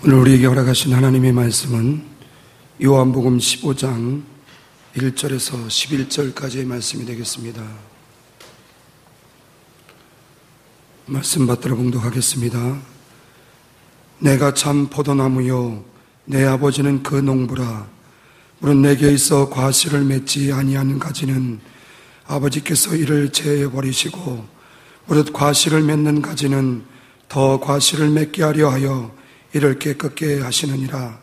오늘 우리에게 허락하신 하나님의 말씀은 요한복음 15장 1절에서 11절까지의 말씀이 되겠습니다. 말씀 받들어 봉독하겠습니다. 내가 참 포도나무요 내 아버지는 그 농부라. 물은 내게 있어 과실을 맺지 아니하는 가지는 아버지께서 이를 제해 버리시고 무릇 과실을 맺는 가지는 더 과실을 맺게 하려 하여 이를 깨끗게 하시느니라.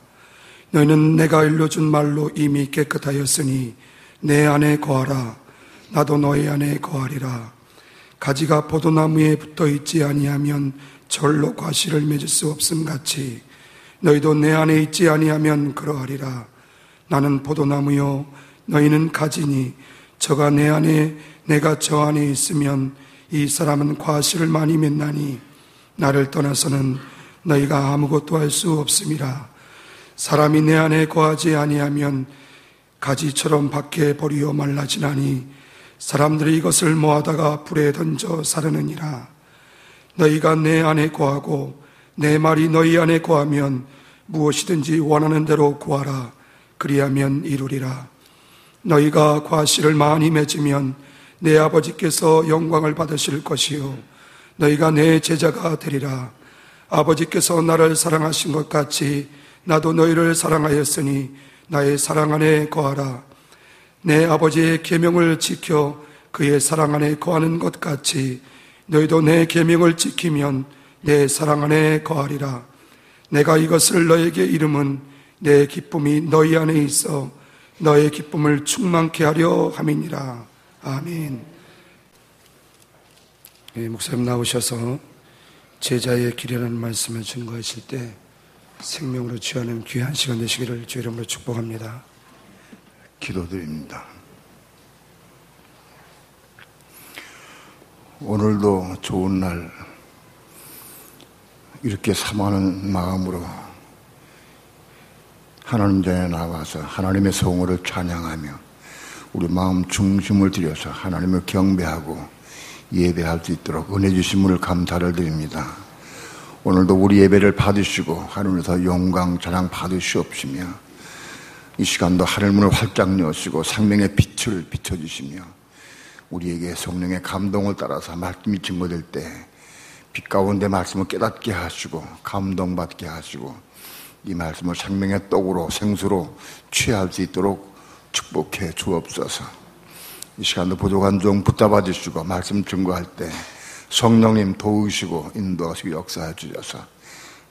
너희는 내가 일러준 말로 이미 깨끗하였으니 내 안에 거하라. 나도 너희 안에 거하리라. 가지가 포도나무에 붙어 있지 아니하면 절로 과실을 맺을 수 없음 같이 너희도 내 안에 있지 아니하면 그러하리라. 나는 포도나무요 너희는 가지니 저가 내 안에 내가 저 안에 있으면 이 사람은 과실을 많이 맺나니 나를 떠나서는 너희가 아무것도 할 수 없음이라. 사람이 내 안에 거하지 아니하면 가지처럼 밖에 버리어 말라지나니 사람들이 이것을 모아다가 불에 던져 사르느니라. 너희가 내 안에 거하고 내 말이 너희 안에 거하면 무엇이든지 원하는 대로 구하라. 그리하면 이루리라. 너희가 과실을 많이 맺으면 내 아버지께서 영광을 받으실 것이요 너희가 내 제자가 되리라. 아버지께서 나를 사랑하신 것 같이 나도 너희를 사랑하였으니 나의 사랑 안에 거하라. 내 아버지의 계명을 지켜 그의 사랑 안에 거하는 것 같이 너희도 내 계명을 지키면 내 사랑 안에 거하리라. 내가 이것을 너에게 이름은 내 기쁨이 너희 안에 있어 너의 기쁨을 충만케 하려 함이니라. 아멘. 목사님 나오셔서 제자의 길이라는 말씀을 증거하실 때 생명으로 취하는 귀한 시간 되시기를 주 이름으로 축복합니다. 기도드립니다. 오늘도 좋은 날 이렇게 사모하는 마음으로 하나님 전에 나와서 하나님의 성호를 찬양하며 우리 마음 중심을 들여서 하나님을 경배하고 예배할 수 있도록 은혜 주신 분을 감사를 드립니다. 오늘도 우리 예배를 받으시고 하늘에서 영광 찬양 받으시옵시며 이 시간도 하늘문을 활짝 여시고 생명의 빛을 비춰주시며 우리에게 성령의 감동을 따라서 말씀이 증거될 때 빛 가운데 말씀을 깨닫게 하시고 감동받게 하시고 이 말씀을 생명의 떡으로 생수로 취할 수 있도록 축복해 주옵소서. 이 시간도 부족한 종 붙잡아 주시고 말씀 증거할 때 성령님 도우시고 인도하시고 역사해 주셔서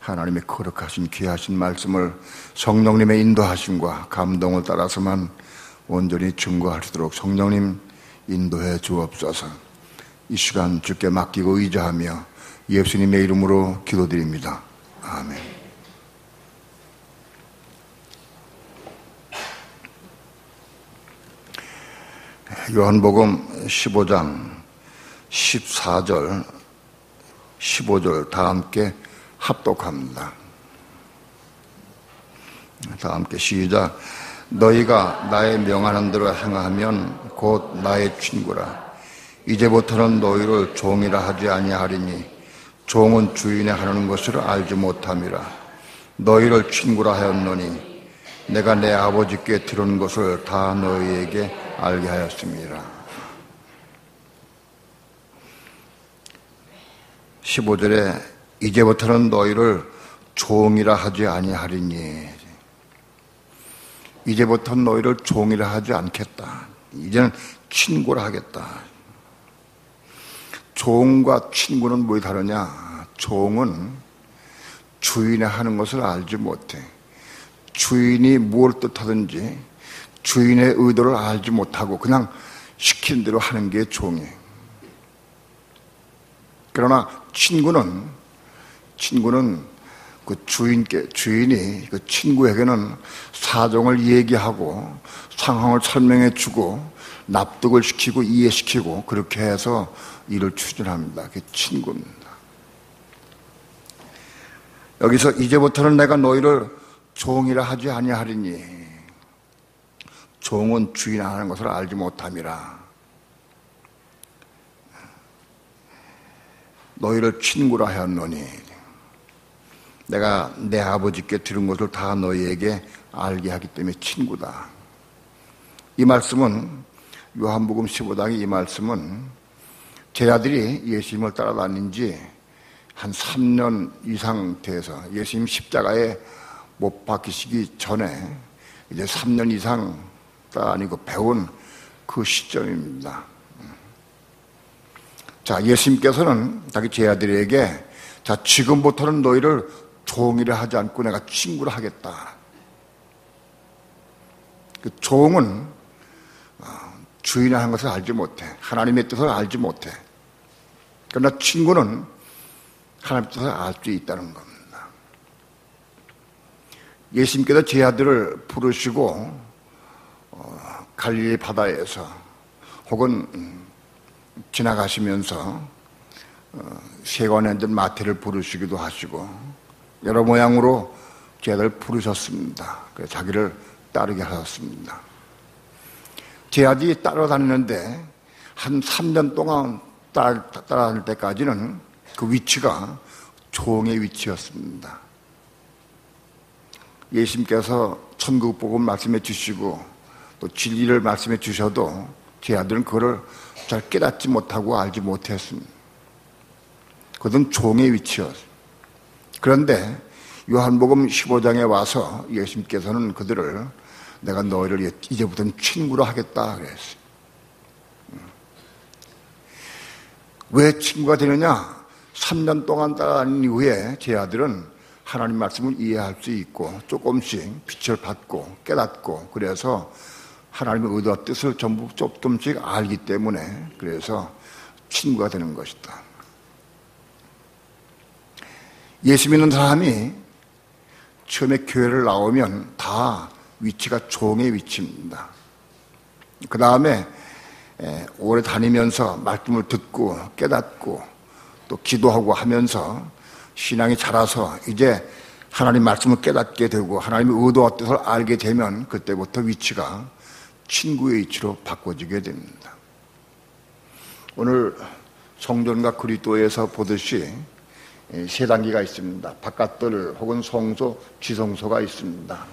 하나님의 거룩하신 귀하신 말씀을 성령님의 인도하심과 감동을 따라서만 온전히 증거할 수 있도록 성령님 인도해 주옵소서. 이 시간 주께 맡기고 의지하며 예수님의 이름으로 기도드립니다. 아멘. 요한복음 15장 14절 15절 다 함께 합독합니다. 다 함께 시작. 너희가 나의 명하는 대로 행하면 곧 나의 친구라. 이제부터는 너희를 종이라 하지 아니하리니 종은 주인의 하는 것을 알지 못함이라. 너희를 친구라 하였노니 내가 내 아버지께 들은 것을 다 너희에게 알게 하였습니다. 15절에 이제부터는 너희를 종이라 하지 아니하리니 이제부터는 너희를 종이라 하지 않겠다. 이제는 친구라 하겠다. 종과 친구는 뭐이 다르냐? 종은 주인이 하는 것을 알지 못해. 주인이 무엇을 뜻하든지 주인의 의도를 알지 못하고 그냥 시키는 대로 하는 게 종이에요. 그러나 친구는 그 주인이 그 친구에게는 사정을 얘기하고 상황을 설명해 주고 납득을 시키고 이해시키고 그렇게 해서 일을 추진합니다. 그게 친구입니다. 여기서 이제부터는 내가 너희를 종이라 하지 아니하리니 종은 주인 하는 것을 알지 못함이라. 너희를 친구라 하였노니 내가 내 아버지께 들은 것을 다 너희에게 알게 하기 때문에 친구다. 이 말씀은 요한복음 15장의 이 말씀은 제자들이 예수님을 따라다닌 지 한 3년 이상 돼서 예수님 십자가에 못 박히시기 전에 이제 3년 이상 따라다니고 배운 그 시점입니다. 자, 예수님께서는 자기 제자들에게 자, 지금부터는 너희를 종이라 하지 않고 내가 친구라 하겠다. 그 종은 주인이 하는 것을 알지 못해. 하나님의 뜻을 알지 못해. 그러나 친구는 하나님의 뜻을 알 수 있다는 겁니다. 예수님께서 제자들을 부르시고 갈릴리 바다에서 혹은 지나가시면서 세관에 앉은 마태를 부르시기도 하시고 여러 모양으로 제자들을 부르셨습니다. 그래서 자기를 따르게 하셨습니다. 제자들이 따라다니는데 한 3년 동안 따라다닐 때까지는 그 위치가 종의 위치였습니다. 예수님께서 천국 복음 말씀해 주시고 또 진리를 말씀해 주셔도 제자들은 그거를 잘 깨닫지 못하고 알지 못했습니다. 그것은 종의 위치였습니다. 그런데 요한복음 15장에 와서 예수님께서는 그들을 내가 너희를 이제부터는 친구로 하겠다 그랬어요. 왜 친구가 되느냐? 3년 동안 따라다닌 이후에 제자들은 하나님 말씀을 이해할 수 있고 조금씩 빛을 받고 깨닫고 그래서 하나님의 의도와 뜻을 전부 조금씩 알기 때문에 그래서 친구가 되는 것이다. 예수 믿는 사람이 처음에 교회를 나오면 다 위치가 종의 위치입니다. 그 다음에 오래 다니면서 말씀을 듣고 깨닫고 또 기도하고 하면서 신앙이 자라서 이제 하나님 말씀을 깨닫게 되고 하나님의 의도와 뜻을 알게 되면 그때부터 위치가 친구의 위치로 바꿔지게 됩니다. 오늘 성전과 그리스도에서 보듯이 세 단계가 있습니다. 바깥들 혹은 성소, 지성소가 있습니다.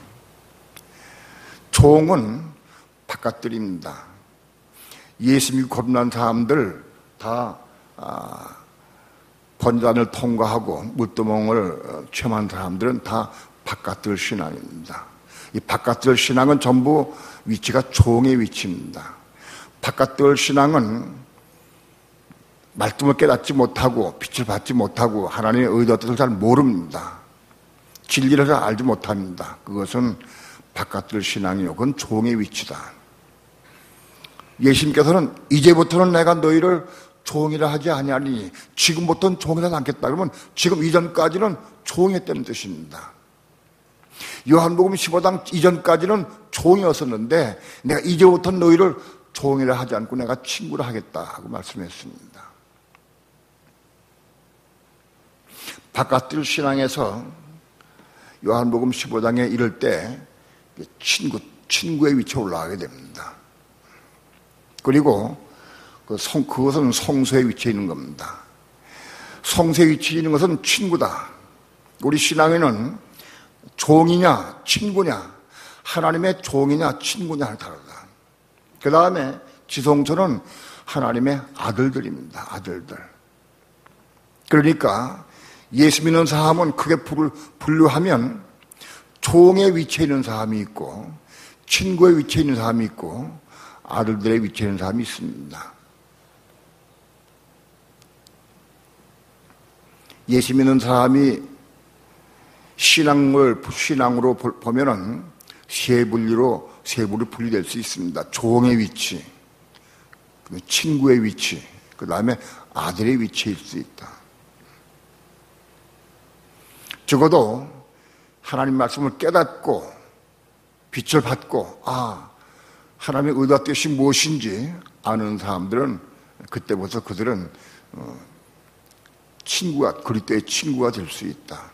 종은 바깥들입니다. 예수님이 겁난 사람들 다 번단을 통과하고 물두멍을 체험한 사람들은 다 바깥들 신앙입니다. 이 바깥들 신앙은 전부 위치가 종의 위치입니다. 바깥들 신앙은 말씀을 깨닫지 못하고 빛을 받지 못하고 하나님의 의도와 뜻을 잘 모릅니다. 진리를 잘 알지 못합니다. 그것은 바깥들 신앙이요. 그건 종의 위치다. 예수님께서는 이제부터는 내가 너희를 종이라 하지 아니하니 지금부터는 종이라 하지 않겠다. 그러면 지금 이전까지는 종이었다는 뜻입니다. 요한복음 15장 이전까지는 종이었었는데 내가 이제부터는 너희를 종이라 하지 않고 내가 친구라 하겠다 하고 말씀했습니다. 바깥들 신앙에서 요한복음 15장에 이를 때 친구의 위치에 올라가게 됩니다. 그리고 그것은 성소에 위치해 있는 겁니다. 성소에 위치해 있는 것은 친구다. 우리 신앙에는 종이냐 친구냐 하나님의 종이냐 친구냐를 다르다. 그 다음에 지성소는 하나님의 아들들입니다. 아들들. 그러니까 예수 믿는 사람은 크게 분류하면 종의 위치에 있는 사람이 있고 친구의 위치에 있는 사람이 있고 아들들의 위치에 있는 사람이 있습니다. 예수 믿는 사람이 신앙으로 보면은 세 부류로 분리될 수 있습니다. 종의 위치, 친구의 위치, 그 다음에 아들의 위치일 수 있다. 적어도 하나님 말씀을 깨닫고 빛을 받고 하나님의 의도와 뜻이 무엇인지 아는 사람들은 그때부터 그들은 그리스도의 친구가 될 수 있다.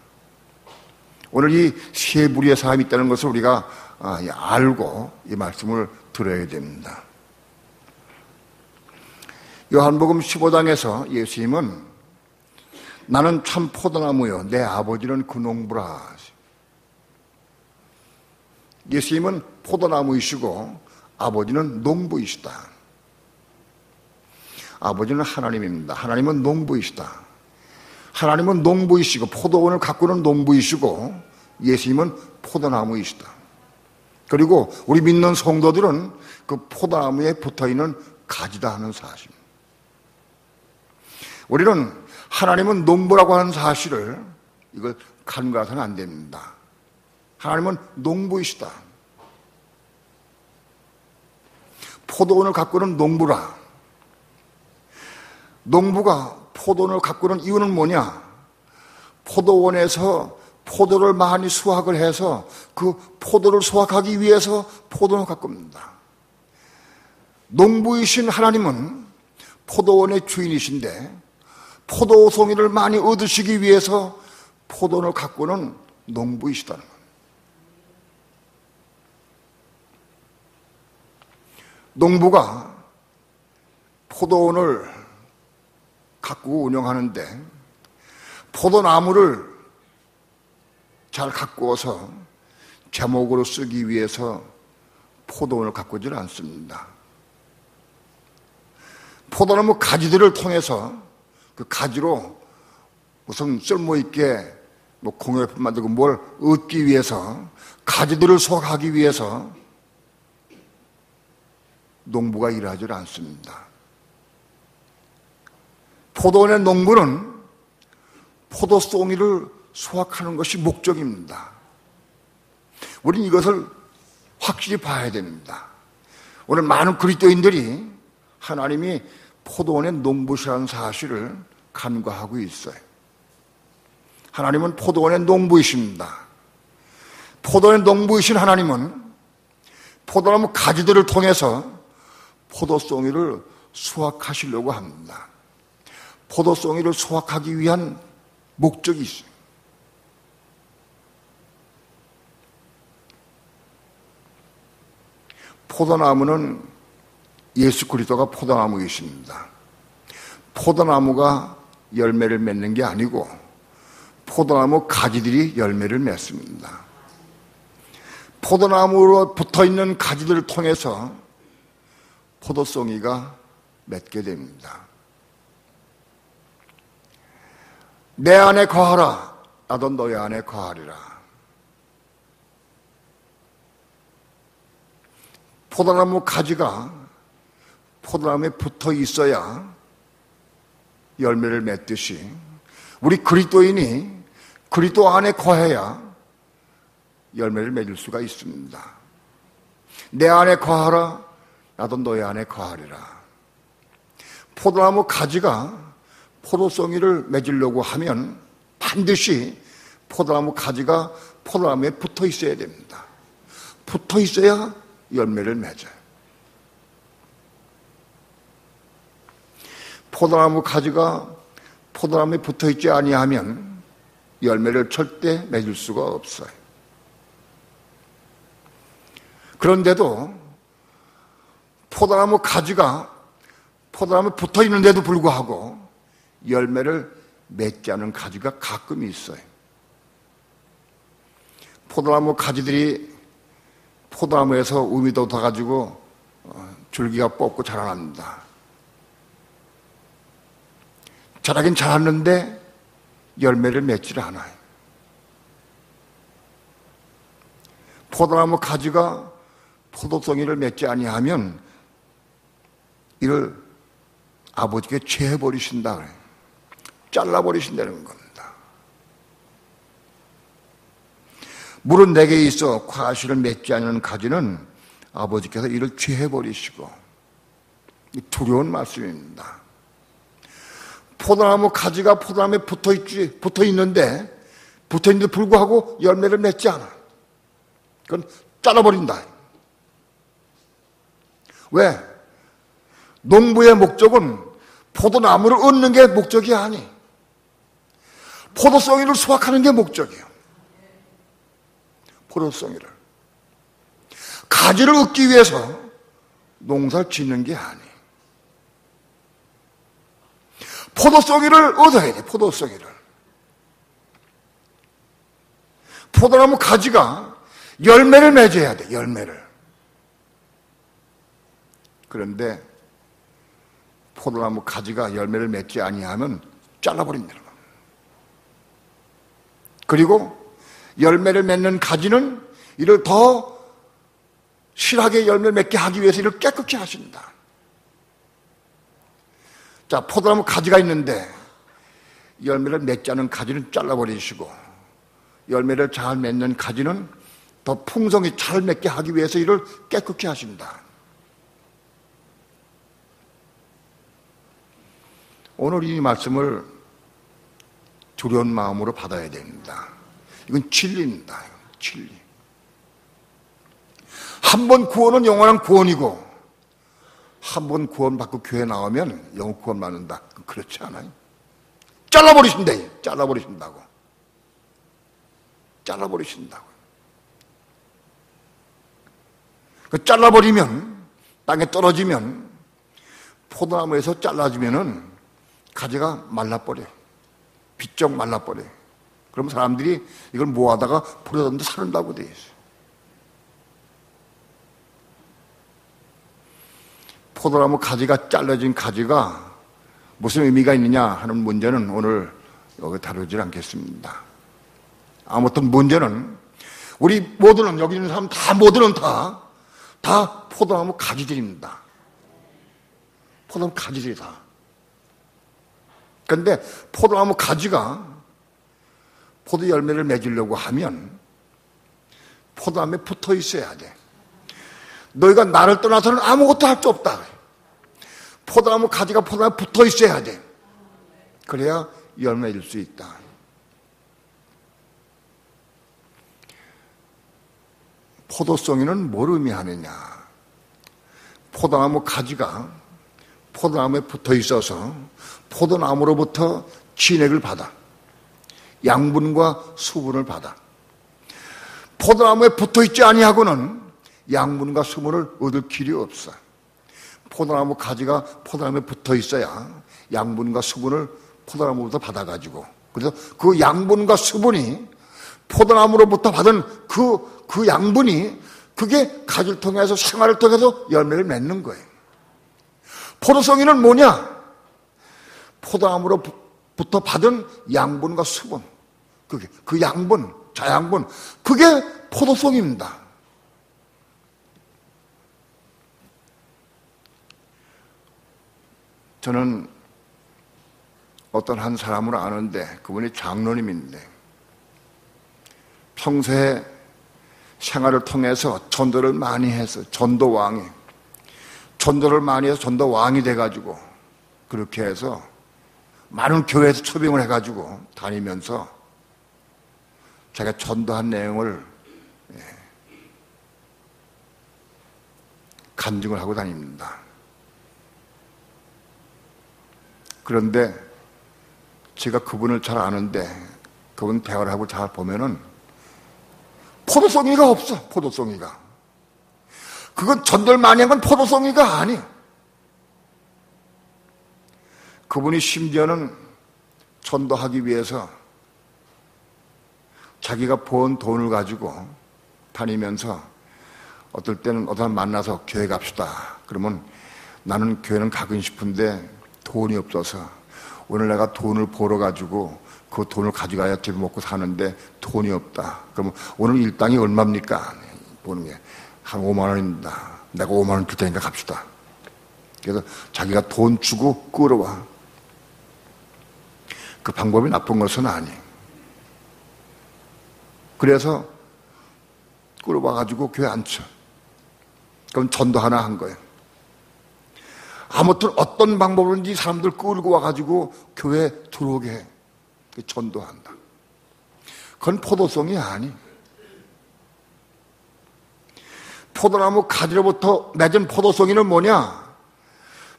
오늘 이 세 부류의 사람이 있다는 것을 우리가 알고 이 말씀을 들어야 됩니다. 요한복음 15장에서 예수님은 나는 참 포도나무요 내 아버지는 그 농부라. 예수님은 포도나무이시고 아버지는 농부이시다. 아버지는 하나님입니다. 하나님은 농부이시다. 하나님은 농부이시고 포도원을 가꾸는 농부이시고 예수님은 포도나무이시다. 그리고 우리 믿는 성도들은 그 포도나무에 붙어있는 가지다 하는 사실. 우리는 하나님은 농부라고 하는 사실을 이걸 간과해서는 안 됩니다. 하나님은 농부이시다. 포도원을 가꾸는 농부라. 농부가 포도원을 가꾸는 이유는 뭐냐? 포도원에서 포도를 많이 수확을 해서 그 포도를 수확하기 위해서 포도원을 가꿉니다. 농부이신 하나님은 포도원의 주인이신데 포도송이를 많이 얻으시기 위해서 포도원을 가꾸는 농부이시다는 겁니다. 농부가 포도원을 가꾸고 운영하는데 포도나무를 잘 가꾸어서 제목으로 쓰기 위해서 포도원을 가꾸질 않습니다. 포도나무 가지들을 통해서 그 가지로 무슨 쓸모있게 공예품 만들고 뭘 얻기 위해서 가지들을 수확하기 위해서 농부가 일하지 않습니다. 포도원의 농부는 포도송이를 수확하는 것이 목적입니다. 우리는 이것을 확실히 봐야 됩니다. 오늘 많은 그리스도인들이 하나님이 포도원의 농부시라는 사실을 간과하고 있어요. 하나님은 포도원의 농부이십니다. 포도원의 농부이신 하나님은 포도나무 가지들을 통해서 포도송이를 수확하시려고 합니다. 포도송이를 수확하기 위한 목적이 있어요. 포도나무는 예수 그리스도가 포도나무이십니다. 포도나무가 열매를 맺는 게 아니고 포도나무 가지들이 열매를 맺습니다. 포도나무로 붙어있는 가지들을 통해서 포도송이가 맺게 됩니다. 내 안에 거하라 나도 너희 안에 거하리라. 포도나무 가지가 포도나무에 붙어 있어야 열매를 맺듯이 우리 그리스도인이 그리스도 안에 거해야 열매를 맺을 수가 있습니다. 내 안에 거하라 나도 너희 안에 거하리라. 포도나무 가지가 포도송이를 맺으려고 하면 반드시 포도나무 가지가 포도나무에 붙어 있어야 됩니다. 붙어 있어야 열매를 맺어요. 포도나무 가지가 포도나무에 붙어 있지 아니하면 열매를 절대 맺을 수가 없어요. 그런데도 포도나무 가지가 포도나무에 붙어 있는데도 불구하고 열매를 맺지 않은 가지가 가끔 있어요. 포도나무 가지들이 포도나무에서 우미도 닿아가지고 줄기가 뽑고 자라납니다. 자라긴 자랐는데 열매를 맺지를 않아요. 포도나무 가지가 포도송이를 맺지 아니하면 이를 아버지께 죄해버리신다 그래요. 잘라버리신다는 겁니다. 물은 내게 있어 과실을 맺지 않는 가지는 아버지께서 이를 죄해버리시고, 두려운 말씀입니다. 포도나무 가지가 포도나무에 붙어 있는데 불구하고 열매를 맺지 않아. 그건 잘라버린다. 왜? 농부의 목적은 포도나무를 얻는 게 목적이 아니. 포도송이를 수확하는 게 목적이에요. 포도송이를. 가지를 얻기 위해서 농사를 짓는 게 아니. 포도송이를 얻어야 돼, 포도송이를. 포도나무 가지가 열매를 맺어야 돼, 열매를. 그런데 포도나무 가지가 열매를 맺지 아니하면 잘라버립니다. 그리고 열매를 맺는 가지는 이를 더 실하게 열매를 맺게 하기 위해서 이를 깨끗게 하신다. 자, 포도나무 가지가 있는데 열매를 맺지 않은 가지는 잘라버리시고 열매를 잘 맺는 가지는 더 풍성히 잘 맺게 하기 위해서 이를 깨끗게 하신다. 오늘 이 말씀을 두려운 마음으로 받아야 됩니다. 이건 진리입니다. 진리. 한 번 구원은 영원한 구원이고 한 번 구원받고 교회 나오면 영원 구원 받는다. 그렇지 않아요. 잘라버리신대. 잘라버리신다고. 잘라버리신다고. 그 잘라버리면 땅에 떨어지면 포도나무에서 잘라지면은 가지가 말라버려. 비쩍 말라버려. 그럼 사람들이 이걸 모아다가 버려뒀는데 사는다고 돼 있어요. 포도나무 가지가 잘라진 가지가 무슨 의미가 있느냐 하는 문제는 오늘 여기 다루지 않겠습니다. 아무튼 문제는 우리 모두는 여기 있는 사람 모두는 다 포도나무 가지들입니다. 포도나무 가지들이 다. 그런데 포도나무 가지가 포도 열매를 맺으려고 하면 포도나무에 붙어 있어야 돼. 너희가 나를 떠나서는 아무것도 할 수 없다. 포도나무 가지가 포도나무에 붙어 있어야 돼. 그래야 열매일 수 있다. 포도송이는 뭘 의미하느냐? 포도나무 가지가 포도나무에 붙어 있어서 포도나무로부터 진액을 받아. 양분과 수분을 받아. 포도나무에 붙어 있지 아니하고는 양분과 수분을 얻을 길이 없어. 포도나무 가지가 포도나무에 붙어 있어야 양분과 수분을 포도나무부터 받아가지고, 그래서 그 양분과 수분이 포도나무로부터 받은 그 양분이 그게 가지를 통해서 생활을 통해서 열매를 맺는 거예요. 포도송이는 뭐냐? 포도나무로부터 받은 양분과 수분, 그 양분, 자양분, 그게 포도송입니다. 저는 어떤 한 사람을 아는데 그분이 장로님인데 평소에 생활을 통해서 전도를 많이 해서 전도를 많이 해서 전도왕이 돼가지고 그렇게 해서 많은 교회에서 초빙을 해가지고 다니면서 자기가 전도한 내용을 간증을 하고 다닙니다. 그런데 제가 그분을 잘 아는데 그분 대화를 하고 잘 보면은 포도송이가 없어. 포도송이가. 그건 전도를 많이 한 건 포도송이가 아니에요. 그분이 심지어는 전도하기 위해서 자기가 번 돈을 가지고 다니면서 어떨 때는 어떤 사람 만나서 교회 갑시다. 그러면 나는 교회는 가긴 싶은데 돈이 없어서 오늘 내가 돈을 벌어가지고 그 돈을 가져가야 집 먹고 사는데 돈이 없다. 그러면 오늘 일당이 얼마입니까? 보는 게 한 5만 원입니다. 내가 5만 원 줄 테니까 갑시다. 그래서 자기가 돈 주고 끌어와. 그 방법이 나쁜 것은 아니에요. 그래서 끌어와가지고 교회 앉혀. 그럼 전도 하나 한 거예요. 아무튼 어떤 방법으로든지 사람들 끌고 와가지고 교회에 들어오게 해. 전도한다. 그건 포도송이 아니. 포도나무 가지로부터 맺은 포도송이는 뭐냐?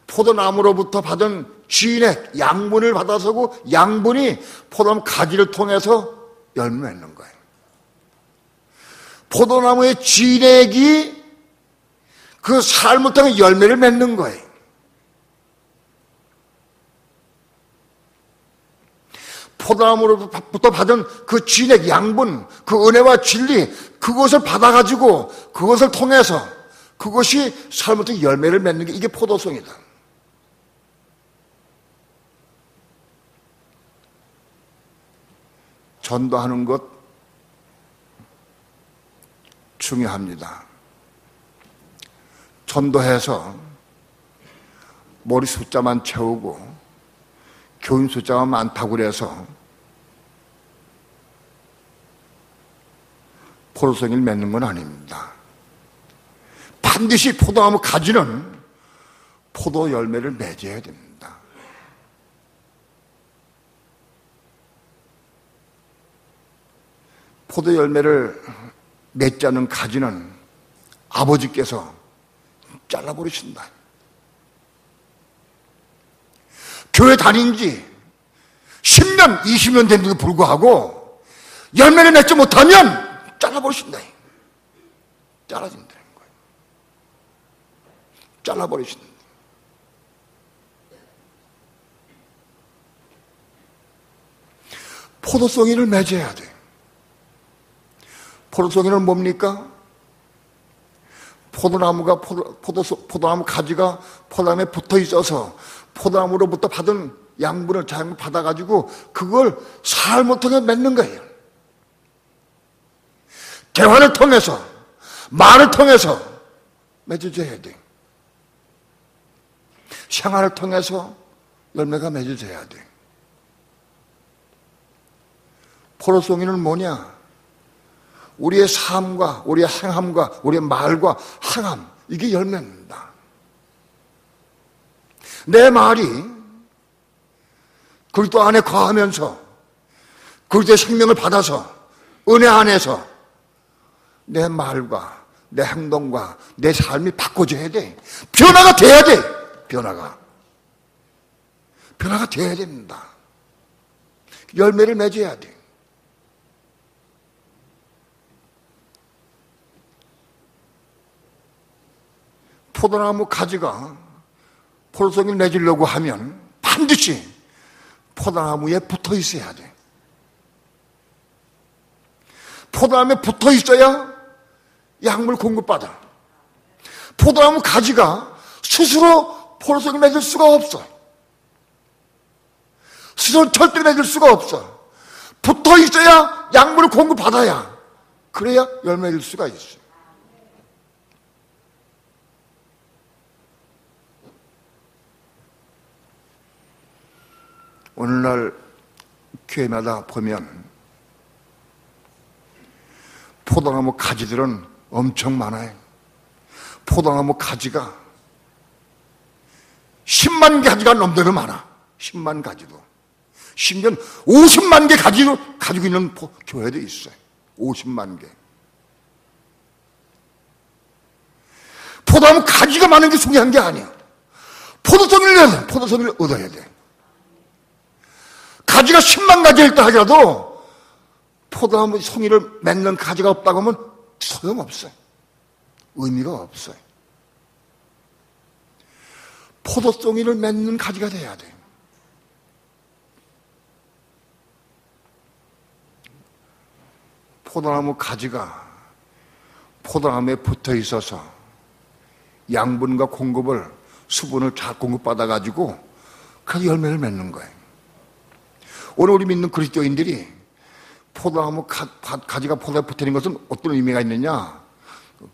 포도나무로부터 받은 진액, 양분을 받아서고 양분이 포도나무 가지를 통해서 열매 맺는 거예요. 포도나무의 진액이 그 삶을 통해 열매를 맺는 거예요. 포도나무로부터 받은 그 진액, 양분, 그 은혜와 진리, 그것을 받아가지고 그것을 통해서 그것이 삶부터 열매를 맺는 게 이게 포도송이다. 전도하는 것 중요합니다. 전도해서 머리 숫자만 채우고 교인 숫자가 많다고 그래서 포도송이를 맺는 건 아닙니다. 반드시 포도나무 가지는 포도 열매를 맺어야 됩니다. 포도 열매를 맺지 않는 가지는 아버지께서 잘라버리신다. 교회 다닌 지 10년, 20년 됐는데도 불구하고 열매를 맺지 못하면 잘라버리신다. 잘라진다는 거예요. 잘라버리신다. 포도송이를 맺어야 돼. 포도송이는 뭡니까? 포도나무가 포도나무 가지가 포도나무에 붙어 있어서 포도나무로부터 받은 양분을 자양분 받아가지고 그걸 삶을 통해 맺는 거예요. 대화를 통해서, 말을 통해서 맺어져야 돼. 생활을 통해서 열매가 맺어져야 돼. 포도송이는 뭐냐? 우리의 삶과 우리의 행함과 우리의 말과 행함, 이게 열매입니다. 내 말이 그리스도 안에 거하면서 그리스도의 생명을 받아서 은혜 안에서 내 말과 내 행동과 내 삶이 바꿔져야 돼. 변화가 돼야 돼. 변화가 돼야 됩니다. 열매를 맺어야 돼. 포도나무 가지가 포도송이를 맺으려고 하면 반드시 포도나무에 붙어 있어야 돼. 포도나무에 붙어 있어야 약물 공급받아. 포도나무 가지가 스스로 포도송이를 맺을 수가 없어. 스스로 절대 맺을 수가 없어. 붙어 있어야 약물을 공급받아야, 그래야 열매 맺을 수가 있어. 오늘날 교회마다 보면 포도나무 가지들은 엄청 많아요. 포도나무 가지가 10만 개 가지가 넘도록 많아. 10만 가지도. 심지어 50만 개 가지도 가지고 있는 교회도 있어요. 50만 개. 포도나무 가지가 많은 게 중요한 게 아니야. 포도송이를 얻어야 돼. 가지가 10만 가지가 있다 하더라도 포도나무 송이를 맺는 가지가 없다고 하면 소용없어요. 의미가 없어요. 포도송이를 맺는 가지가 돼야 돼. 포도나무 가지가 포도나무에 붙어 있어서 양분과 공급을, 수분을 잘 공급받아가지고 그 열매를 맺는 거예요. 오늘 우리 믿는 그리스도인들이 포도나무 가지가 포도에 붙어 있는 것은 어떤 의미가 있느냐?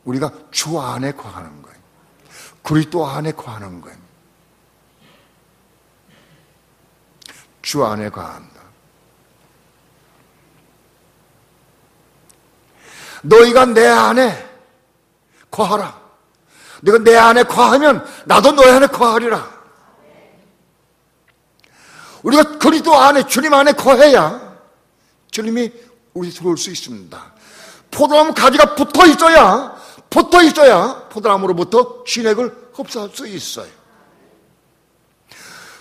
우리가 주 안에 거하는 거예요. 그리스도 안에 거하는 거예요. 주 안에 거한다. 너희가 내 안에 거하라. 너가 내 안에 거하면 나도 너희 안에 거하리라. 우리가 그리스도 안에, 주님 안에 거해야 주님이 우리 들어올 수 있습니다. 포도나무 가지가 붙어 있어야 포도나무로부터 진액을 흡수할 수 있어요.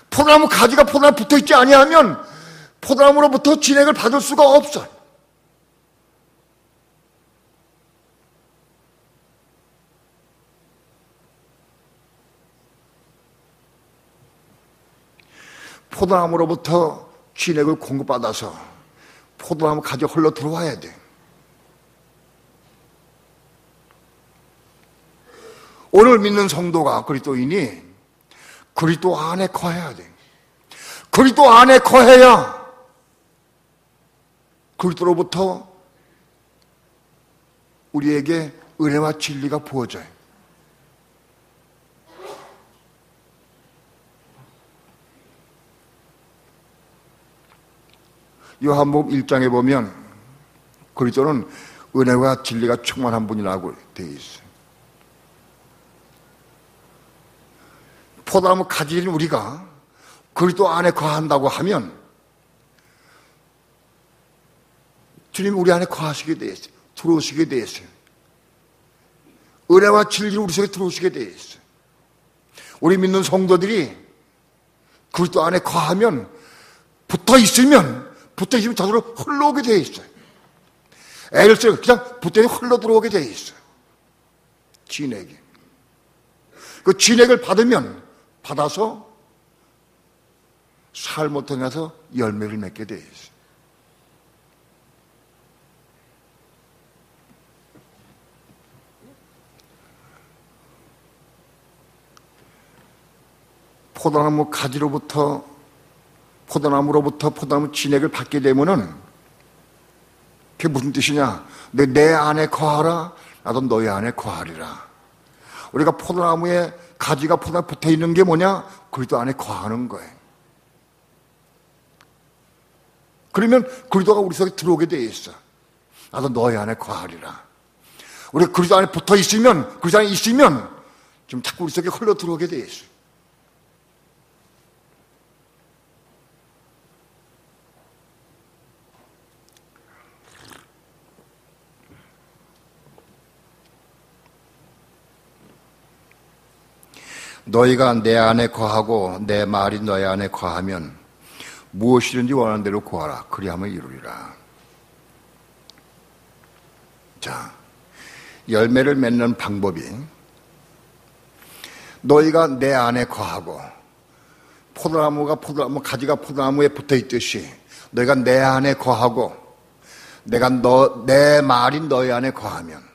포도나무 가지가 포도나무에 붙어 있지 아니하면 포도나무로부터 진액을 받을 수가 없어요. 포도나무로부터 진액을 공급받아서 포도나무 가지 흘러 들어와야 돼. 오늘 믿는 성도가 그리스도인이 그리스도 안에 거해야 돼. 그리스도 안에 거해야 그리스도로부터 우리에게 은혜와 진리가 부어져요. 요한복음 1장에 보면 그리스도는 은혜와 진리가 충만한 분이라고 되어 있어요. 포도나무 가지인 우리가 그리스도 안에 거한다고 하면 주님이 우리 안에 거하시게 되어 있어요. 들어오시게 되어 있어요. 은혜와 진리로 우리 속에 들어오시게 되어 있어요. 우리 믿는 성도들이 그리스도 안에 거하면 붙어 있으면 저절로 흘러오게 되어 있어요. 애를 쓰고 그냥 붙어 있으면 흘러 들어오게 되어 있어요. 진액이. 그 진액을 받아서 삶을 통해서 열매를 맺게 되어 있어요. 포도나무 가지로부터 포도나무 진액을 받게 되면은 그게 무슨 뜻이냐? 내 안에 거하라, 나도 너희 안에 거하리라. 우리가 포도나무에 가지가 포도나무에 붙어 있는 게 뭐냐? 그리스도 안에 거하는 거예요. 그러면 그리스도가 우리 속에 들어오게 돼 있어. 나도 너희 안에 거하리라. 우리 그리스도 안에 붙어 있으면, 그리스도 안에 있으면 좀 자꾸 우리 속에 흘러 들어오게 돼 있어. 너희가 내 안에 거하고 내 말이 너희 안에 거하면 무엇이든지 원하는 대로 구하라. 그리하면 이루리라. 자, 열매를 맺는 방법이 너희가 내 안에 거하고 가지가 포도나무에 붙어 있듯이 너희가 내 안에 거하고 내 말이 너희 안에 거하면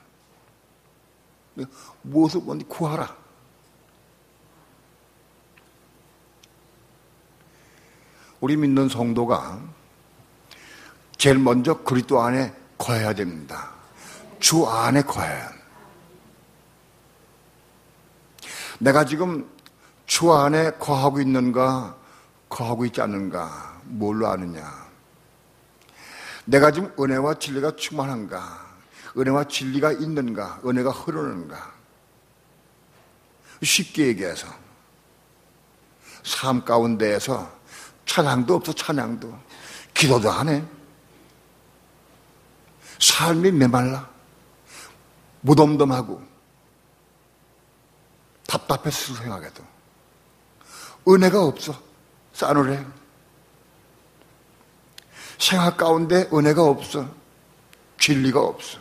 무엇을 원하든지 구하라. 우리 믿는 성도가 제일 먼저 그리스도 안에 거해야 됩니다. 주 안에 거해야. 내가 지금 주 안에 거하고 있는가, 거하고 있지 않는가, 뭘로 아느냐? 내가 지금 은혜와 진리가 충만한가, 은혜와 진리가 있는가, 은혜가 흐르는가? 쉽게 얘기해서 삶 가운데에서 찬양도 없어. 찬양도 기도도 안 해. 삶이 메말라. 무덤덤하고 답답해서 생각해도 은혜가 없어. 싸늘해. 생활 가운데 은혜가 없어. 진리가 없어.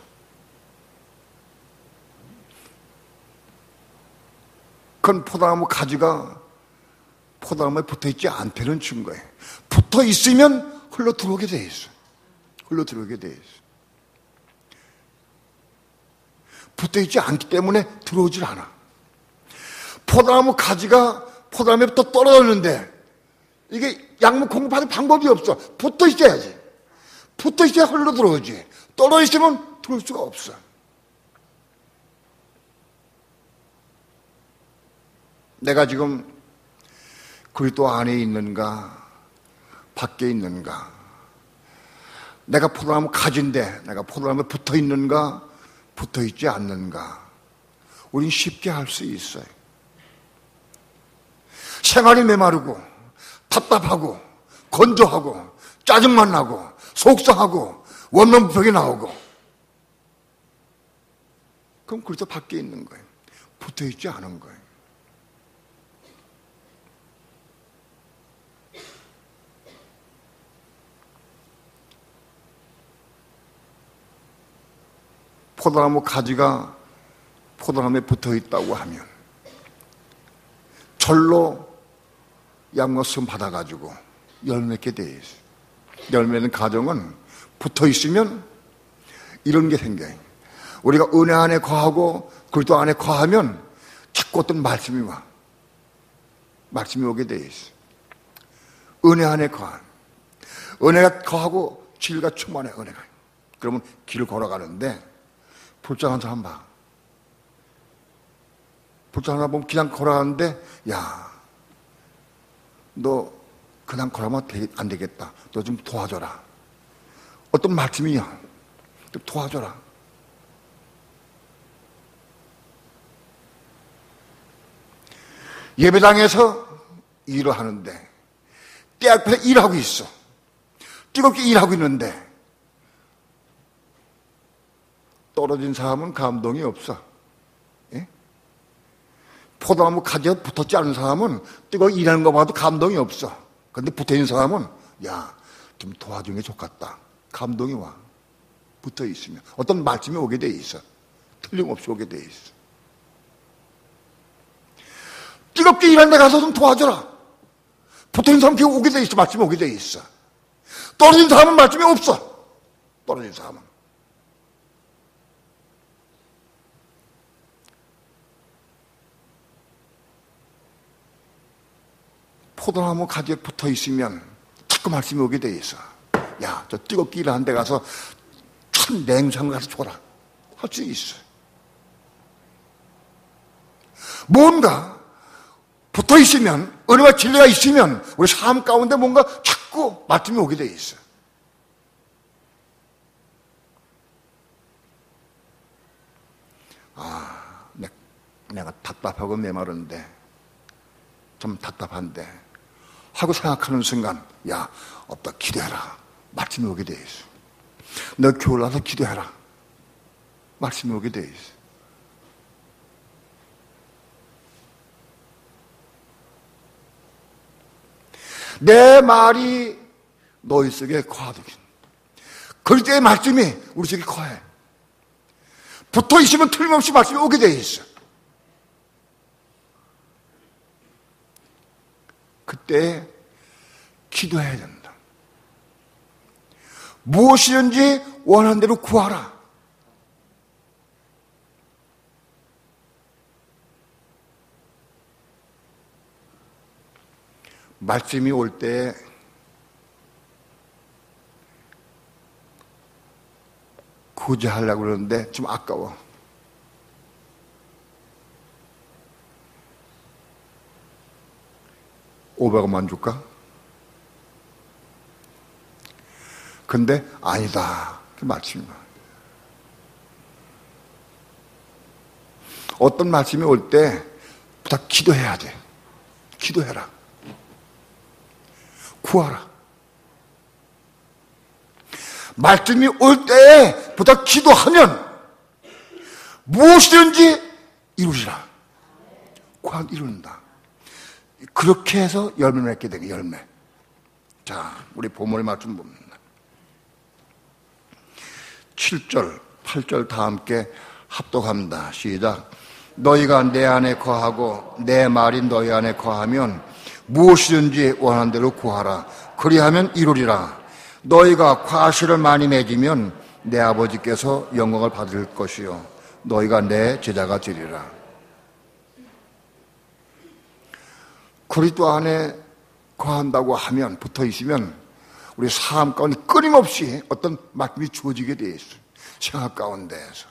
그건 포도나무 가지가 포도나무에 붙어있지 않다는 증거예요. 붙어있으면 흘러 들어오게 돼 있어. 흘러 들어오게 돼 있어. 붙어있지 않기 때문에 들어오질 않아. 포도나무 가지가 포도나무에부터 떨어졌는데 이게 약물 공급하는 방법이 없어. 붙어있어야지. 붙어있어야 흘러 들어오지. 떨어있으면 들어올 수가 없어. 내가 지금 그리스도 안에 있는가, 밖에 있는가? 내가 포도나무 가지인데 내가 포도나무에 붙어 있는가, 붙어 있지 않는가? 우린 쉽게 알 수 있어요. 생활이 메마르고 답답하고 건조하고 짜증만 나고 속상하고 원망부평이 나오고 그럼 그리스도 밖에 있는 거예요. 붙어 있지 않은 거예요. 포도나무 가지가 포도나무에 붙어 있다고 하면 절로 양과 수 받아가지고 열맺게 돼 있어요. 열매 맺는 가정은 붙어 있으면 이런 게 생겨요. 우리가 은혜 안에 거하고 그리스도 안에 거하면 자꾸 어떤 말씀이 와. 말씀이 오게 돼 있어. 은혜 안에 거한. 은혜가 거하고 진리가 충만해, 은혜가. 그러면 길을 걸어가는데 불쌍한 사람 봐. 불쌍한 사람 보면 그냥 걸어가는데, 야, 너 그냥 걸어가면 안 되겠다. 너 좀 도와줘라. 어떤 말씀이야. 좀 도와줘라. 예배당에서 일을 하는데 때 앞에서 일하고 있어. 뜨겁게 일하고 있는데 떨어진 사람은 감동이 없어. 예? 포도나무 가지에 붙었지 않은 사람은 뜨겁게 일하는 거 봐도 감동이 없어. 그런데 붙어있는 사람은 야, 좀 도와주는 게 좋겠다. 감동이 와. 붙어 있으면 어떤 말씀이 오게 돼 있어. 틀림없이 오게 돼 있어. 뜨겁게 일하는 데 가서 좀 도와줘라. 붙어있는 사람은 계속 오게 돼 있어. 말씀이 오게 돼 있어. 떨어진 사람은 말씀이 없어. 떨어진 사람은. 포도나무 가지에 붙어 있으면 자꾸 말씀이 오게 돼 있어. 야, 저 뜨겁게 일하는 데 가서 참 냉수한 거 가서 줘라. 할 수 있어. 뭔가 붙어 있으면, 은혜와 진리가 있으면 우리 삶 가운데 뭔가 자꾸 말씀이 오게 돼 있어. 아, 내가 답답하고 메마른데, 좀 답답한데 하고 생각하는 순간, 야, 없다, 기도해라. 말씀이 오게 돼 있어. 너 교회 와서 기도해라. 말씀이 오게 돼 있어. 내 말이 너희 속에 거하더긴. 그리스도의 말씀이 우리 속에 거해. 붙어 있으면 틀림없이 말씀이 오게 돼 있어. 그때 기도해야 된다. 무엇이든지 원하는 대로 구하라. 말씀이 올 때 굳이 하려고 그러는데 좀 아까워. $500원만 줄까? 근데 아니다. 그 말씀이 와. 어떤 말씀이 올 때 다 기도해야 돼. 기도해라. 구하라. 말씀이 올 때부터 기도하면 무엇이든지 이루리라. 구하면 이룬다. 그렇게 해서 열매 맺게 되게 열매. 자, 우리 본문의 말씀 봅니다. 7절, 8절 다 함께 합독합니다. 시작. 너희가 내 안에 거하고 내 말이 너희 안에 거하면 무엇이든지 원하는 대로 구하라. 그리하면 이루리라. 너희가 과실을 많이 맺으면 내 아버지께서 영광을 받을 것이요 너희가 내 제자가 되리라. 그리스도 안에 거한다고 하면, 붙어 있으면 우리 삶 가운데 끊임없이 어떤 말씀이 주어지게 되어 있어요. 생활 가운데에서.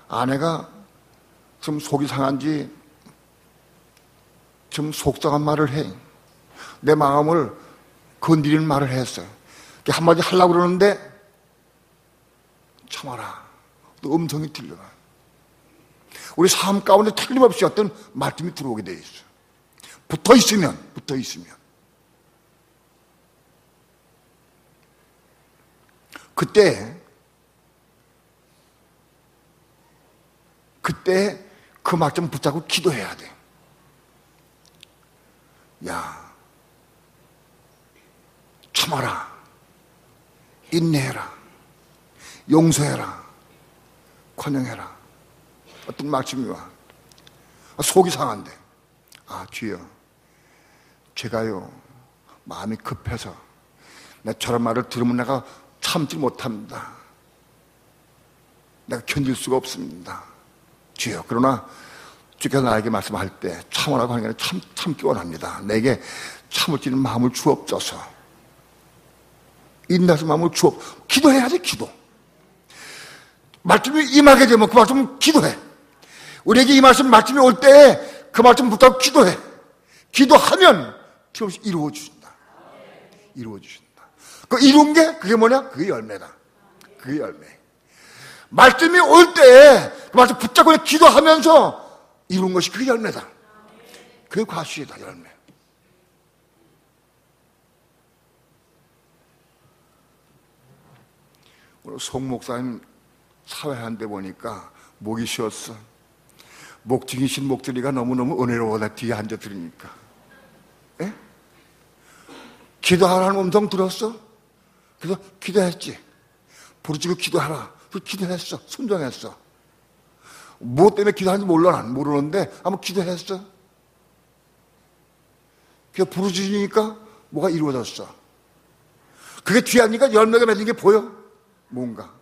아내가 좀 속이 상한지 좀 속상한 말을 해. 내 마음을 건드리는 말을 했어요. 한마디 하려고 그러는데 참아라. 또 음성이 들려가. 우리 삶 가운데 틀림없이 어떤 말씀이 들어오게 돼 있어. 붙어 있으면 그때 그 말씀 붙잡고 기도해야 돼. 야, 참아라. 인내해라. 용서해라.宽容해라. 어떤 말씀이 와. 속이 상한데 주여, 제가요 마음이 급해서 저런 말을 들으면 내가 참지 못합니다. 내가 견딜 수가 없습니다. 주여, 그러나 주께서 나에게 말씀할 때 참으라고 하는 게 참기 원합니다. 내게 참을 수 있는 마음을 주옵소서. 인내할 마음을 기도해야지. 기도. 말씀이 임하게 되면 그 말씀 기도해. 우리에게 이 말씀이 올 때 그 말씀 붙잡고 기도해. 기도하면 틀림없이 이루어주신다. 이루어주신다. 그 이룬 게 그게 뭐냐? 그게 열매다. 그게 열매. 말씀이 올 때 그 말씀 붙잡고 기도하면서 이룬 것이 그게 열매다. 그게 과실이다. 열매. 오늘 송 목사님 사회한 데 보니까 목이 쉬었어. 목증이신 목소리가 너무너무 은혜로워. 나 뒤에 앉아 들으니까. 에? 기도하라는 음성 들었어? 그래서 기도했지. 부르짖고 기도하라. 그래서 기도했어. 순종했어. 무엇 때문에 기도하는지 몰라. 난 모르는데 한번 기도했어. 그래서 부르짖으니까 뭐가 이루어졌어. 그게 뒤에 앉으니까 열매가 맺는 게 보여. 뭔가.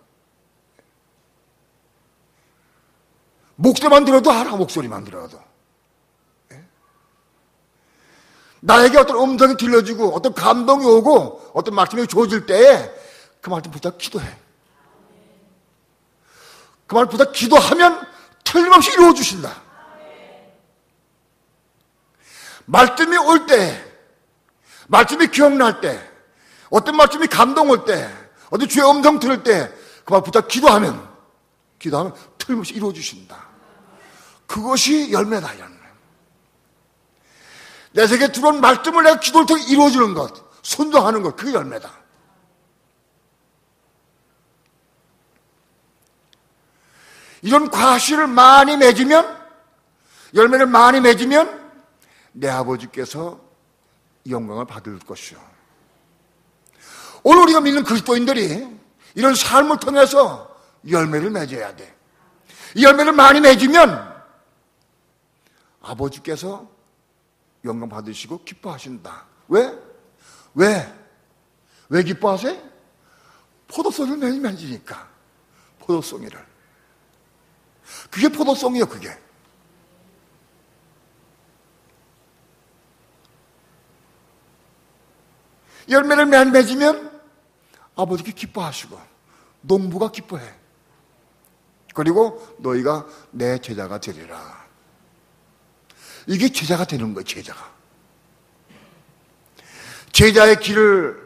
목소리만 들어도 알아. 목소리만 들어도. 나에게 어떤 음성이 들려지고 어떤 감동이 오고 어떤 말씀이 주어질 때에 그 말씀 붙잡고 기도해. 그 말씀 붙잡고 기도하면 틀림없이 이루어주신다. 말씀이 올 때, 말씀이 기억날 때, 어떤 말씀이 감동 올 때, 어떤 주의 음성 들을 때 그 말씀 붙잡고 기도하면 틀림없이 이루어주신다. 그것이 열매다. 열매. 내 세계에 들어온 말씀을 내가 기도를 통해 이루어지는 것, 순종하는 것, 그게 열매다. 이런 과실을 많이 맺으면, 열매를 많이 맺으면 내 아버지께서 영광을 받을 것이요. 오늘 우리가 믿는 그리스도인들이 이런 삶을 통해서 열매를 맺어야 돼. 이 열매를 많이 맺으면 아버지께서 영광 받으시고 기뻐하신다. 왜? 왜 기뻐하세요? 포도송이를 매일 맺으니까. 포도송이를. 그게 포도송이에요, 그게. 열매를 많이 맺으면 아버지께 기뻐하시고 농부가 기뻐해. 그리고 너희가 내 제자가 되리라. 이게 제자가 되는 거예요. 제자가. 제자의 길을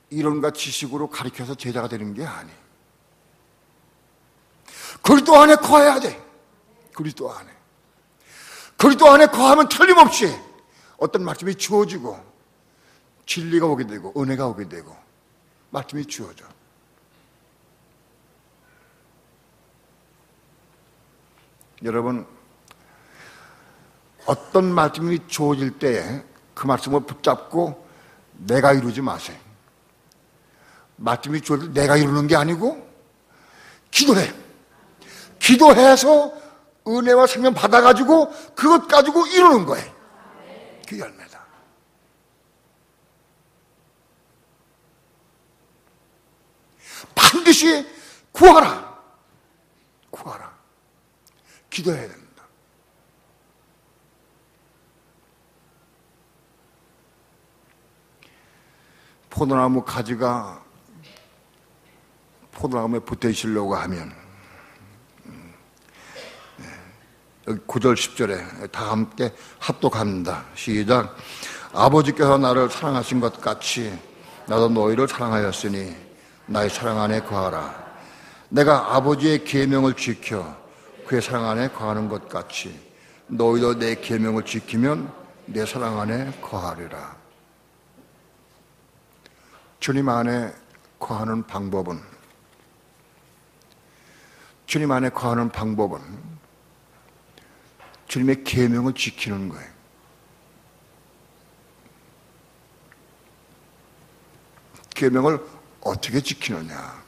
이론과 지식으로 가르쳐서 제자가 되는 게 아니. 그리스도 안에 거해야 돼. 그리스도 안에. 그리스도 안에 거하면 틀림없이 어떤 말씀이 주어지고 진리가 오게 되고 은혜가 오게 되고 말씀이 주어져. 여러분, 어떤 말씀이 주어질 때에 그 말씀을 붙잡고 내가 이루지 마세요. 말씀이 주어질 때 내가 이루는 게 아니고 기도해. 기도해서 은혜와 생명 받아가지고 그것 가지고 이루는 거예요. 그게 열매다. 반드시 구하라. 구하라. 기도해야 됩니다. 포도나무 가지가 포도나무에 붙어 있으려고 하면 여기 9절 10절에 다 함께 합독합니다. 시작. 아버지께서 나를 사랑하신 것 같이 나도 너희를 사랑하였으니 나의 사랑 안에 거하라. 내가 아버지의 계명을 지켜 그의 사랑 안에 거하는 것 같이 너희도 내 계명을 지키면 내 사랑 안에 거하리라. 주님 안에 거하는 방법은 주님의 계명을 지키는 거예요. 계명을 어떻게 지키느냐?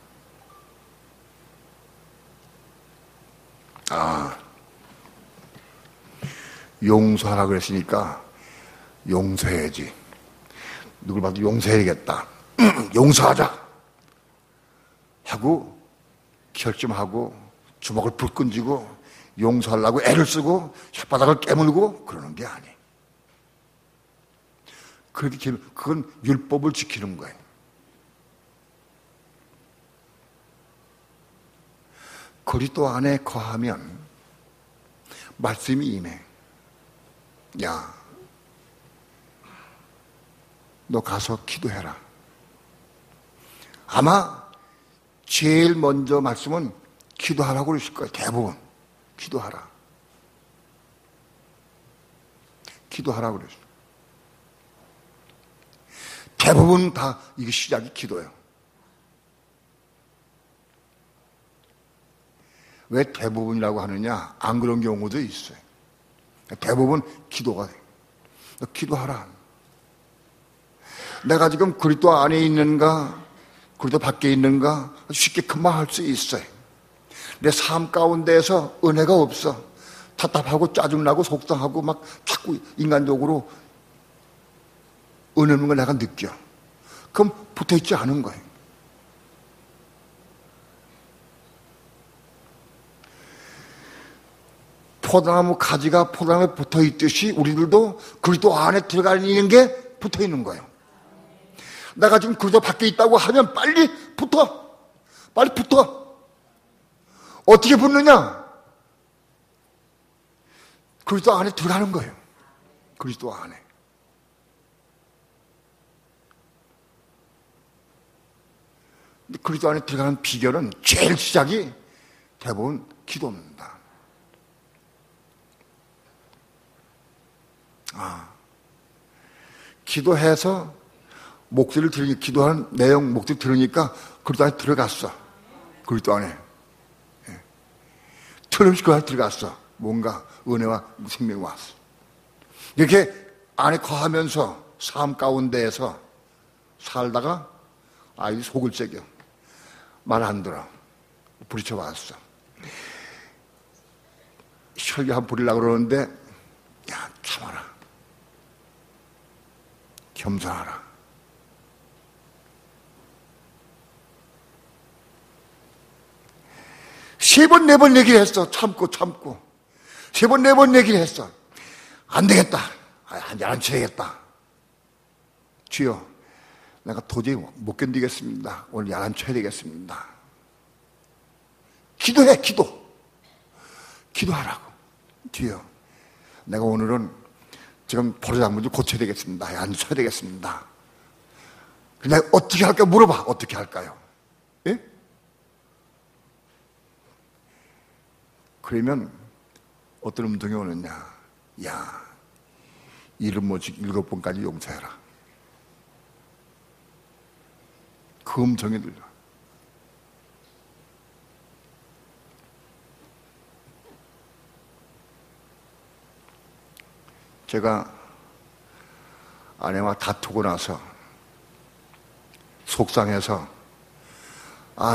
용서하라 그랬으니까 용서해야지. 누굴 봐도 용서해야겠다. 용서하자 하고 결심하고 주먹을 불끈 쥐고 용서하려고 애를 쓰고 혓바닥을 깨물고 그러는 게 아니에요. 그렇게 그건 율법을 지키는 거예요. 그리스도 안에 거하면 말씀이 임해. 야, 너 가서 기도해라. 아마 제일 먼저 말씀은 기도하라고 그러실 거예요. 대부분 기도하라. 기도하라고 그러죠. 대부분 다 이게 시작이 기도예요. 왜 대부분이라고 하느냐? 안 그런 경우도 있어요. 대부분 기도가 돼요. 기도하라. 내가 지금 그리스도 안에 있는가, 그리스도 밖에 있는가 쉽게 금방 할 수 있어요. 내 삶 가운데에서 은혜가 없어. 답답하고 짜증나고 속상하고 막 자꾸 인간적으로 은혜 없는 걸 내가 느껴. 그럼 붙어있지 않은 거예요. 포도나무 가지가 포도나무에 붙어있듯이 우리들도 그리스도 안에 들어가 있는 게 붙어있는 거예요. 내가 지금 그리스도 밖에 있다고 하면 빨리 붙어. 빨리 붙어. 어떻게 붙느냐? 그리스도 안에 들어가는 거예요. 그리스도 안에. 그리스도 안에 들어가는 비결은 제일 시작이 대부분 기도입니다. 기도해서 목소리를 들으니 기도하는 내용 목소리 들으니까 그리스도 안에 들어갔어. 그리스도 안에 틀림없이 그 안에 들어갔어. 뭔가 은혜와 생명이 왔어. 이렇게 안에 거하면서 삶 가운데에서 살다가 아이 속을 새겨. 말 안 들어. 부딪혀 왔어. 혈기 한번 부리려고 그러는데 야, 참아라. 겸손하라. 세 번, 네 번 얘기를 했어. 참고. 세 번, 네 번 얘기를 했어. 안 되겠다. 안 쳐야겠다. 주여, 내가 도저히 못 견디겠습니다. 오늘 야단 쳐야 되겠습니다. 기도해, 기도하라고. 주여, 내가 오늘은 지금 버릇장문 좀 고쳐야 되겠습니다. 야단 쳐야 되겠습니다. 근데 어떻게 할까 물어봐. 어떻게 할까요? 예? 그러면 어떤 음성이 오느냐? 야, 이름 모직 7번까지 용서해라. 그 음성이 들려. 제가 아내와 다투고 나서 속상해서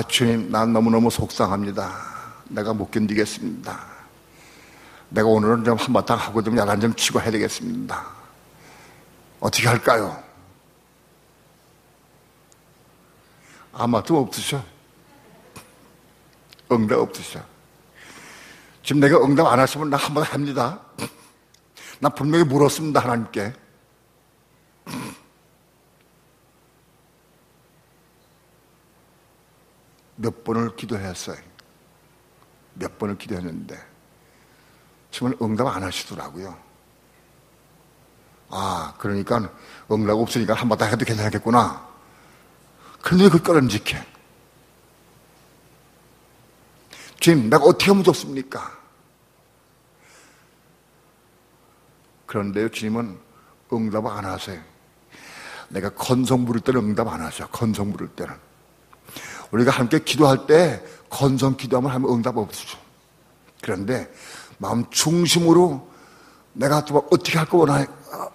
주님, 난 너무너무 속상합니다. 내가 못 견디겠습니다. 내가 오늘은 좀 한바탕 하고 좀 야단 좀 치고 해야 되겠습니다. 어떻게 할까요? 아마도 없으셔. 응답 없으셔. 지금 내가 응답 안 하시면 나 한번 합니다. 나 분명히 물었습니다, 하나님께. 몇 번을 기도했어요. 몇 번을 기도했는데 정말 응답 안 하시더라고요. 그러니까 응답 없으니까 한바탕 해도 괜찮겠구나. 그런데 그걸 꺼름직해. 주님, 내가 어떻게 하면 좋습니까? 그런데요, 주님은 응답 안 하세요. 내가 건성 부를 때는 응답 안 하셔. 건성 부를 때는. 우리가 함께 기도할 때 건성 기도하면 응답 없으죠. 그런데 마음 중심으로 내가 어떻게 할 거 원하냐,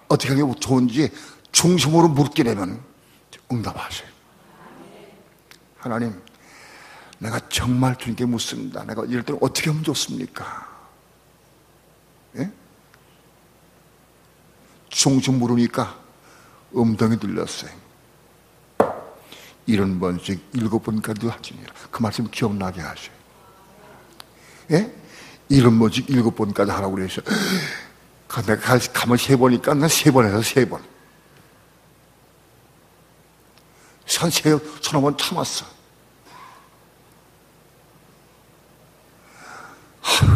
어떻게 하는 게 좋은지 중심으로 묻게 되면 응답하세요. 하나님, 내가 정말 주님께 묻습니다. 내가 이럴 때는 어떻게 하면 좋습니까? 예? 중심 물으니까 음성이 들렸어요. 70번씩 7번까지 하시니라. 그 말씀 기억나게 하셔요. 예? 70번씩 7번까지 하라고 그러셔. 내가 가면 3번이니까 난 3번 해서 3번. 서너 번 참았어. 아유,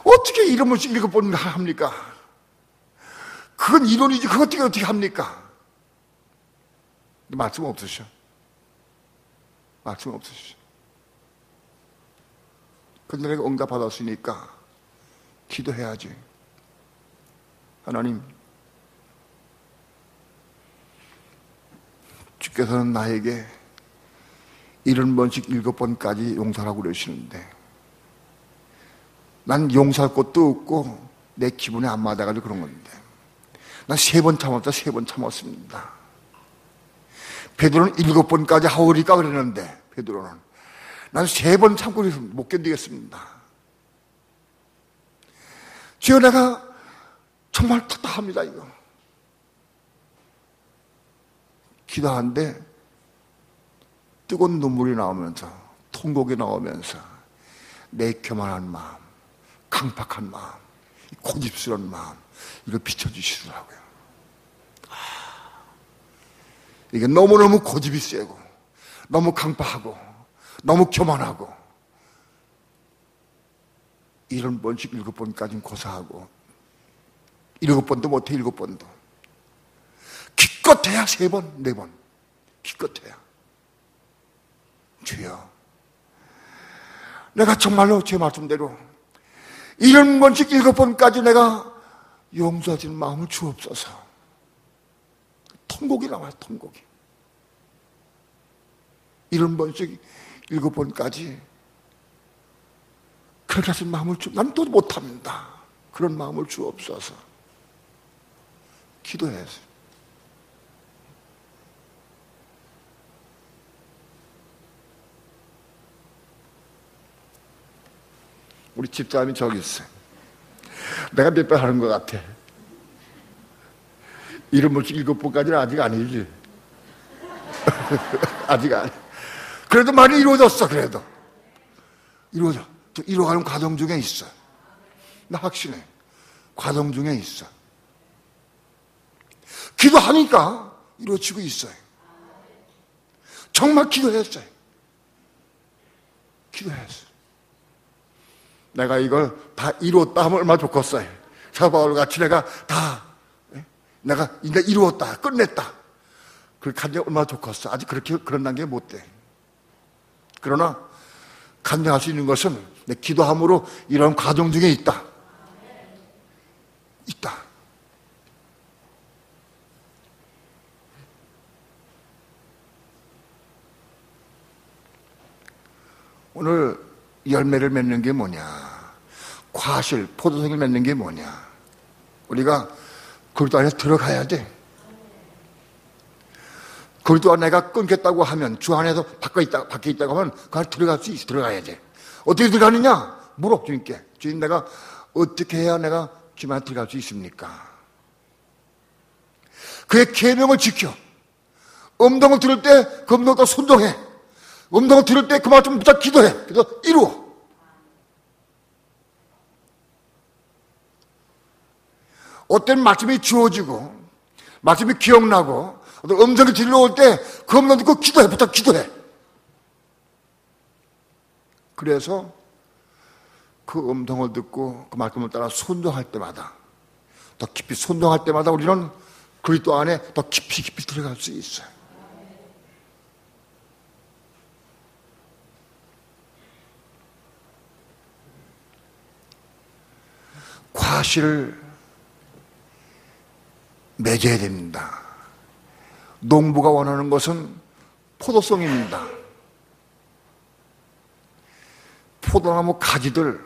어떻게 7번씩 7번 합니까? 그건 이론이지, 그거 어떻게 합니까? 말씀 없으셔. 말씀 없으셔. 근데 내가 응답 받았으니까 기도해야지. 하나님, 주께서는 나에게 70번씩 7번까지 용서하라고 그러시는데 난 용서할 것도 없고 내 기분에 안 맞아가지고 그런 건데 난 3번 참았다. 3번 참았습니다. 베드로는 7번까지 하오리까 그랬는데 베드로는 난 3번 참고 못 견디겠습니다. 주여, 내가 정말 답답합니다. 이거 기도하는데 뜨거운 눈물이 나오면서 통곡이 나오면서 내 교만한 마음, 강팍한 마음, 고집스러운 마음, 이거 비춰주시더라고요. 이게 너무너무 고집이 세고 너무 강팍하고 너무 교만하고 70번씩 7번까지는 고사하고 7번도 못해. 7번도 기껏해야 3번 4번 기껏해야. 주여, 내가 정말로 제 말씀대로 70번씩 7번까지 내가 용서하시는 마음을 주옵소서. 통곡이 나와요. 통곡이 70번씩 7번까지 그렇게 하신 마음을 난 또 못합니다. 그런 마음을 주옵소서. 기도해야지. 우리 집사람이 저기 있어요. 내가 몇 번 하는 것 같아. 70번씩 7번까지는 아직 아니지. 아직 아니. 그래도 많이 이루어졌어. 그래도 이루어져. 이루어가는 과정 중에 있어. 나 확신해. 과정 중에 있어. 기도하니까 이루어지고 있어요. 정말 기도했어요. 기도했어요. 내가 이걸 다 이루었다 하면 얼마나 좋겠어요. 사바울 같이 내가 이제 이루었다, 끝냈다. 그렇게 하면 얼마나 좋겠어. 아직 그런 단계 못 돼. 그러나 간증할 수 있는 것은 내 기도함으로 이런 과정 중에 있다. 오늘 열매를 맺는 게 뭐냐? 과실, 포도송이를 맺는 게 뭐냐? 우리가 그리스도 안에 들어가야 돼. 그리스도 안에 내가 끊겠다고 하면, 주 안에서 밖에 있다고 하면 그 안에 들어갈 수 있어. 들어가야 돼. 어떻게 들어가느냐? 물어 주님께. 주님, 내가 어떻게 해야 내가 주님 안에 들어갈 수 있습니까? 그의 계명을 지켜. 음성을 들을 때 그 음성을 순종해. 음성을 들을 때 그 말씀 붙잡고 기도해. 그래서 이루어. 어떤 말씀이 주어지고 말씀이 기억나고 어떤 음성이 들려올 때 그 음성 듣고 기도해. 붙잡고 기도해. 그래서 그 음성을 듣고 그 말씀을 따라 순종할 때마다, 더 깊이 순종할 때마다 우리는 그리스도 안에 더 깊이 들어갈 수 있어요. 과실을 맺어야 됩니다. 농부가 원하는 것은 포도송입니다. 포도나무 가지들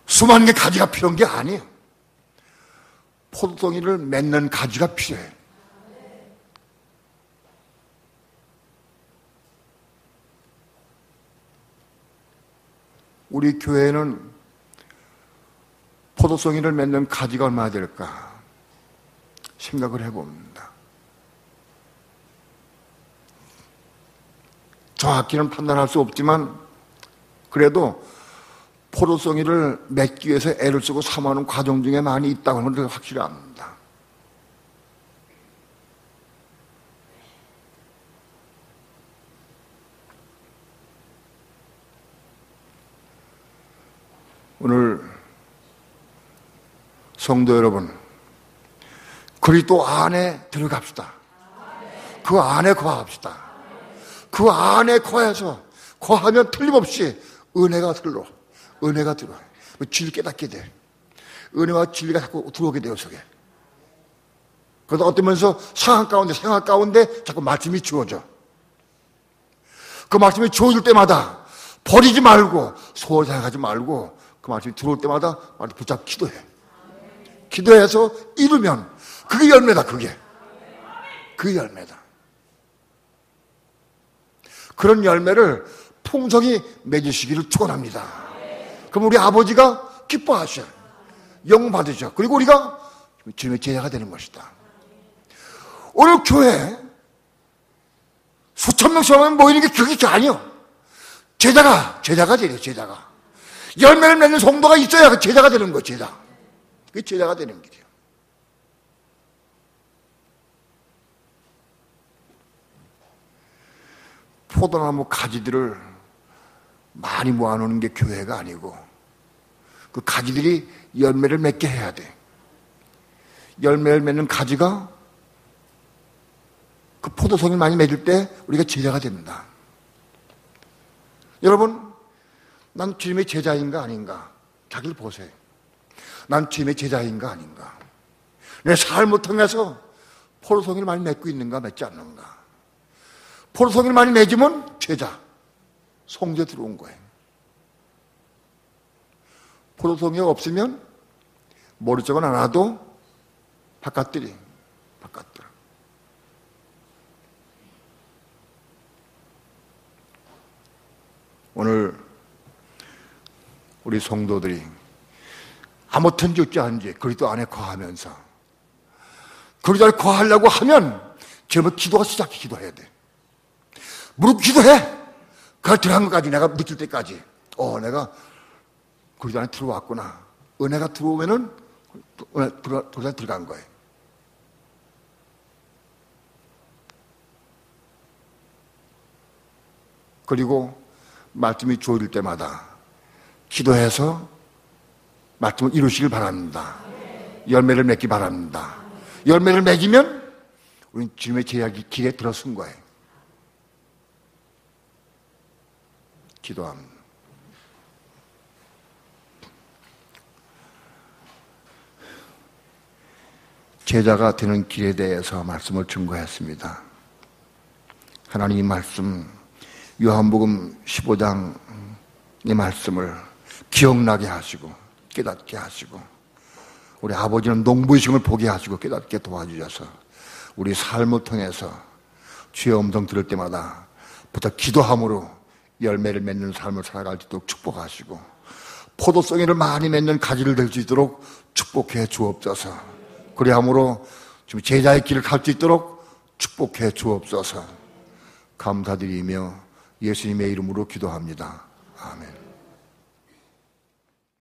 수많은 개 가지가 필요한 게 아니에요. 포도송이를 맺는 가지가 필요해. 우리 교회는 포도송이를 맺는 가지가 얼마나 될까 생각을 해봅니다. 정확히는 판단할 수 없지만 그래도 포도송이를 맺기 위해서 애를 쓰고 삼아오는 과정 중에 많이 있다고 하는 걸 확실히 압니다. 오늘 성도 여러분, 그리스도 안에 들어갑시다. 그 안에 거합시다. 그 안에 거해서 거하면 틀림없이 은혜가 들어와요. 진리를 깨닫게 돼. 은혜와 진리가 자꾸 들어오게 돼요, 속에. 그러다 어떠면서 생활 가운데 자꾸 말씀이 주어져. 그 말씀이 주어질 때마다 버리지 말고, 소홀히 생각하지 말고, 그 말씀이 들어올 때마다 붙잡고 기도해. 기도해서 이루면, 그게 열매다, 그게. 그게 열매다. 그런 열매를 풍성히 맺으시기를 축원합니다. 그럼 우리 아버지가 기뻐하셔. 영 받으셔. 그리고 우리가 주님의 제자가 되는 것이다. 오늘 교회 수천 명씩 모이는 게 그게 아니요. 제자가 되려, 제자가. 열매를 맺는 성도가 있어야 그 제자가 되는 거예요, 제자. 그게 제자가 되는 길이에요. 포도나무 가지들을 많이 모아놓는 게 교회가 아니고 그 가지들이 열매를 맺게 해야 돼. 열매를 맺는 가지가 그 포도송이 많이 맺을 때 우리가 제자가 됩니다. 여러분, 난 주님의 제자인가 아닌가? 자기를 보세요. 난 주님의 제자인가 아닌가? 내 삶을 통해서 포도송이를 많이 맺고 있는가 맺지 않는가? 포도송이를 많이 맺으면 제자, 성도에 들어온 거예요. 포도송이가 없으면 머리 쪽은 안 와도 바깥들이. 오늘 우리 성도들이 아무튼 죽지 않은지 그리스도 안에 거하면서 그리스도 안에 거하려고 하면 제발 기도가 시작해. 기도해야 돼. 무릎 기도해. 그 들어간 것까지 내가 믿을 때까지 내가 그리스도 안에 들어왔구나. 은혜가 들어오면은 들어간 거예요. 그리고 말씀이 주어질 때마다 기도해서 말씀을 이루시길 바랍니다. 열매를 맺기 바랍니다. 열매를 맺으면 우리는 주님의 제자의 길에 들어선 거예요. 기도합니다. 제자가 되는 길에 대해서 말씀을 증거했습니다. 하나님의 말씀, 요한복음 15장의 말씀을 기억나게 하시고 깨닫게 하시고 우리 아버지는 농부이심을 보게 하시고 깨닫게 도와주셔서 우리 삶을 통해서 주의 음성 들을 때마다 부터 기도함으로 열매를 맺는 삶을 살아갈 수 있도록 축복하시고 포도송이를 많이 맺는 가지를 될 수 있도록 축복해 주옵소서. 그리함으로 좀 제자의 길을 갈 수 있도록 축복해 주옵소서. 감사드리며 예수님의 이름으로 기도합니다. 아멘.